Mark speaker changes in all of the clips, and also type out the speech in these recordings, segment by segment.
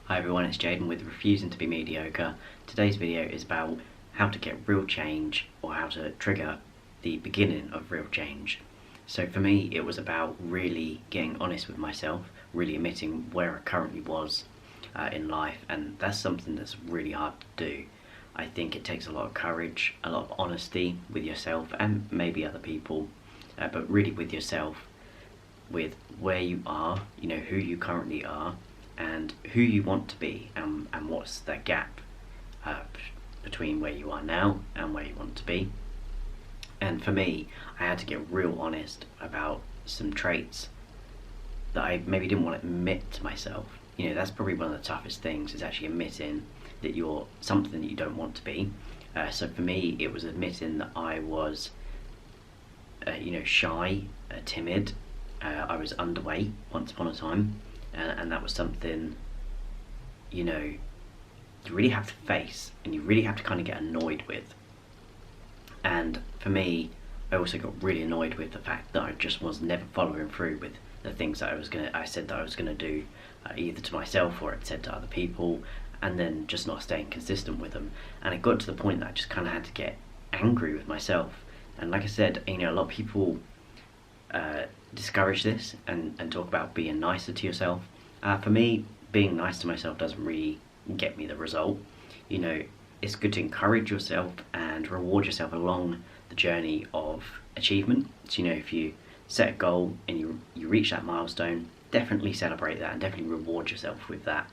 Speaker 1: Hi everyone, it's Jaden with Refusing to be Mediocre. Today's video is about how to get real change, or how to trigger the beginning of real change. So for me, it was about really getting honest with myself, really admitting where I currently was in life, and that's something that's really hard to do. I think it takes a lot of courage, a lot of honesty with yourself and maybe other people, but really with yourself, with where you are, who you currently are, and who you want to be, and what's the gap between where you are now and where you want to be. And for me, I had to get real honest about some traits that I maybe didn't want to admit to myself. That's probably one of the toughest things, is actually admitting that you're something that you don't want to be. So for me, it was admitting that I was shy, timid. I was underweight once upon a time, and that was something you really have to face, and you really have to kind of get annoyed with. And for me, I also got really annoyed with the fact that I just was never following through with the things that I said that I was gonna do, either to myself or I'd said to other people, and then just not staying consistent with them. And it got to the point that I just kind of had to get angry with myself. And like I said, a lot of people discourage this and talk about being nicer to yourself. For me, being nice to myself doesn't really get me the result. It's good to encourage yourself and reward yourself along the journey of achievement. So if you set a goal and you reach that milestone, definitely celebrate that and definitely reward yourself with that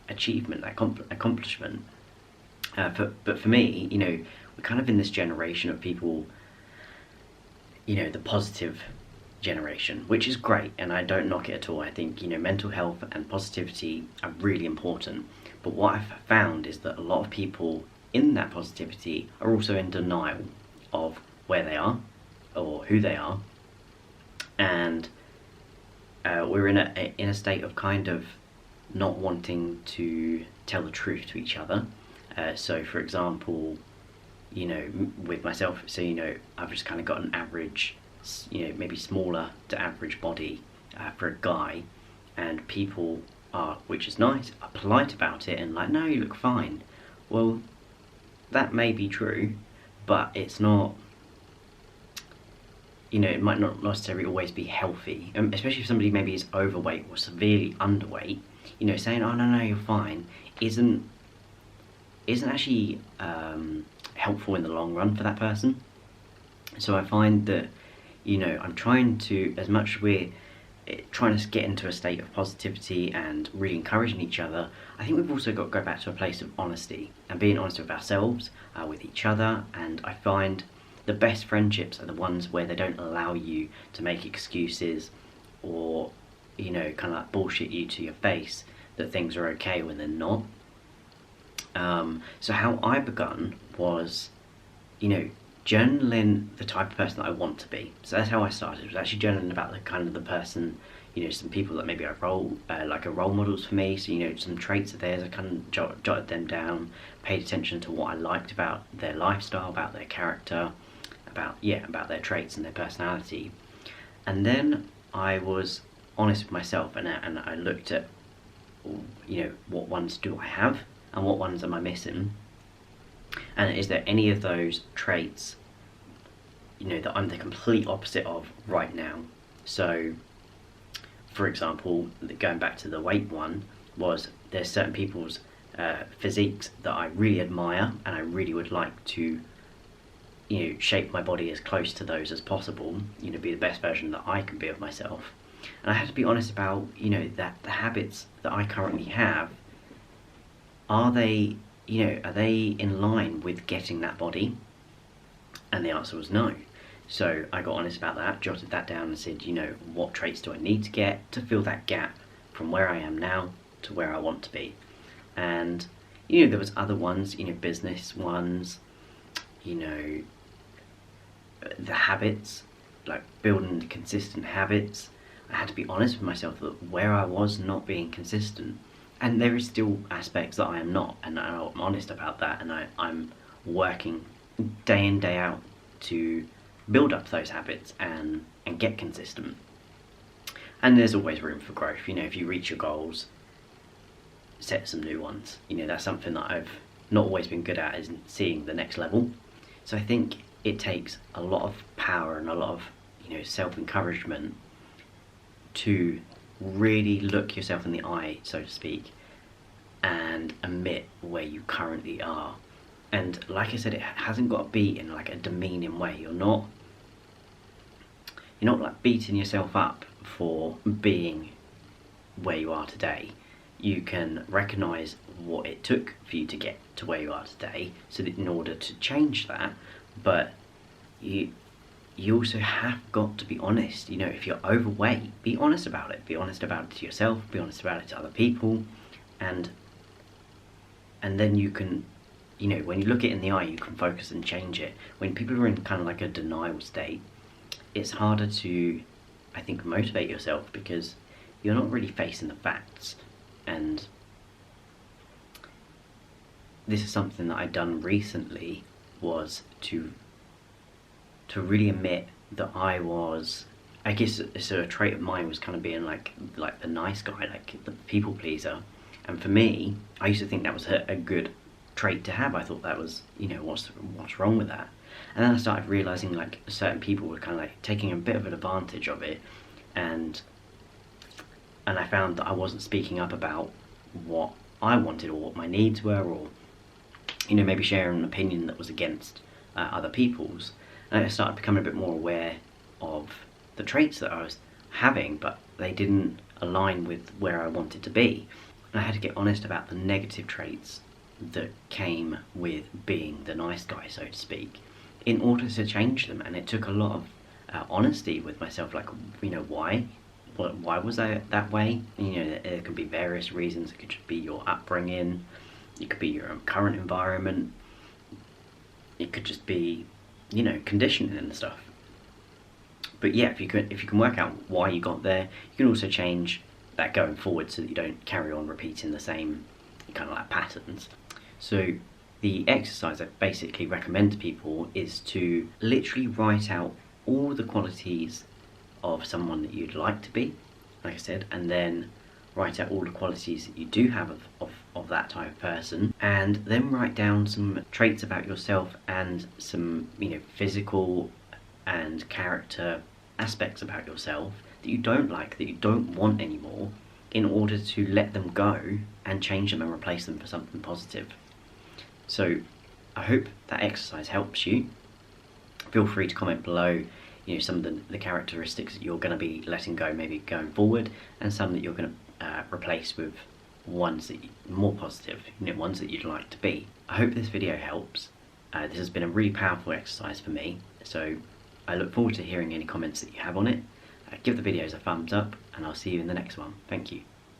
Speaker 1: achievement, that accomplishment. But for me, we're kind of in this generation of people, the positive generation, which is great, and I don't knock it at all. I think mental health and positivity are really important, but what I've found is that a lot of people in that positivity are also in denial of where they are or who they are, and we're in a state of kind of not wanting to tell the truth to each other. So for example, with myself, so I've just kind of got an average, maybe smaller to average body for a guy, and people are, which is nice, are polite about it and like, no, you look fine. Well, that may be true, but it's not, it might not necessarily always be healthy, especially if somebody maybe is overweight or severely underweight. Saying, oh no, you're fine, isn't actually helpful in the long run for that person. So I find that I'm trying to, as much as we're trying to get into a state of positivity and really encouraging each other, I think we've also got to go back to a place of honesty and being honest with ourselves, with each other. And I find the best friendships are the ones where they don't allow you to make excuses or kind of like bullshit you to your face that things are okay when they're not. So how I begun was, journaling the type of person that I want to be. So that's how I started. It was actually journaling about the kind of the person, some people that maybe are role models for me. So some traits of theirs, I kind of jotted them down, paid attention to what I liked about their lifestyle, about their character, about their traits and their personality. And then I was honest with myself, and I looked at what ones do I have and what ones am I missing, and is there any of those traits that I'm the complete opposite of right now. So for example, going back to the weight one, was there's certain people's physiques that I really admire, and I really would like to shape my body as close to those as possible, be the best version that I can be of myself. And I had to be honest about that the habits that I currently have, are they in line with getting that body? And the answer was no. So I got honest about that, jotted that down and said, what traits do I need to get to fill that gap from where I am now to where I want to be? And there was other ones, business ones, the habits, like building consistent habits. I had to be honest with myself that where I was not being consistent, and there is still aspects that I am not, and I'm honest about that, and I'm working day in, day out to build up those habits and get consistent. And there's always room for growth. If you reach your goals, set some new ones. You know, that's something that I've not always been good at, is seeing the next level. So I think it takes a lot of power and a lot of, you know, self-encouragement to really look yourself in the eye, so to speak, and admit where you currently are. And like I said, it hasn't got to be in like a demeaning way. You're not like beating yourself up for being where you are today. You can recognise what it took for you to get to where you are today, so that in order to change that, but you also have got to be honest. You know, if you're overweight, be honest about it. Be honest about it to yourself, be honest about it to other people, and then you can, you know, when you look it in the eye, you can focus and change it. When people are in kind of like a denial state, it's harder to, I think, motivate yourself, because you're not really facing the facts. And this is something that I've done recently, was to really admit that I was, I guess it's a trait of mine, was kind of being like the nice guy, like the people pleaser. And for me, I used to think that was a good trait to have. I thought that was, you know, what's wrong with that? And then I started realizing like certain people were kind of like taking a bit of an advantage of it, and I found that I wasn't speaking up about what I wanted, or what my needs were, or, you know, maybe sharing an opinion that was against other people's. And I started becoming a bit more aware of the traits that I was having, but they didn't align with where I wanted to be. And I had to get honest about the negative traits that came with being the nice guy, so to speak, in order to change them. And it took a lot of honesty with myself, like, you know, why was I that way? You know, there could be various reasons. It could just be your upbringing, it could be your current environment, it could just be, you know, conditioning and stuff. But yeah, if you can work out why you got there, you can also change that going forward, so that you don't carry on repeating the same kind of like patterns. So the exercise I basically recommend to people is to literally write out all the qualities of someone that you'd like to be, like I said, and then write out all the qualities that you do have of that type of person, and then write down some traits about yourself and some, you know, physical and character aspects about yourself that you don't like, that you don't want anymore, in order to let them go and change them and replace them for something positive. So I hope that exercise helps you. Feel free to comment below, you know, some of the characteristics that you're going to be letting go maybe going forward, and some that you're going to replace with ones that more positive, you know, ones that you'd like to be. I hope this video helps. This has been a really powerful exercise for me, so I look forward to hearing any comments that you have on it. Give the videos a thumbs up, and I'll see you in the next one. Thank you.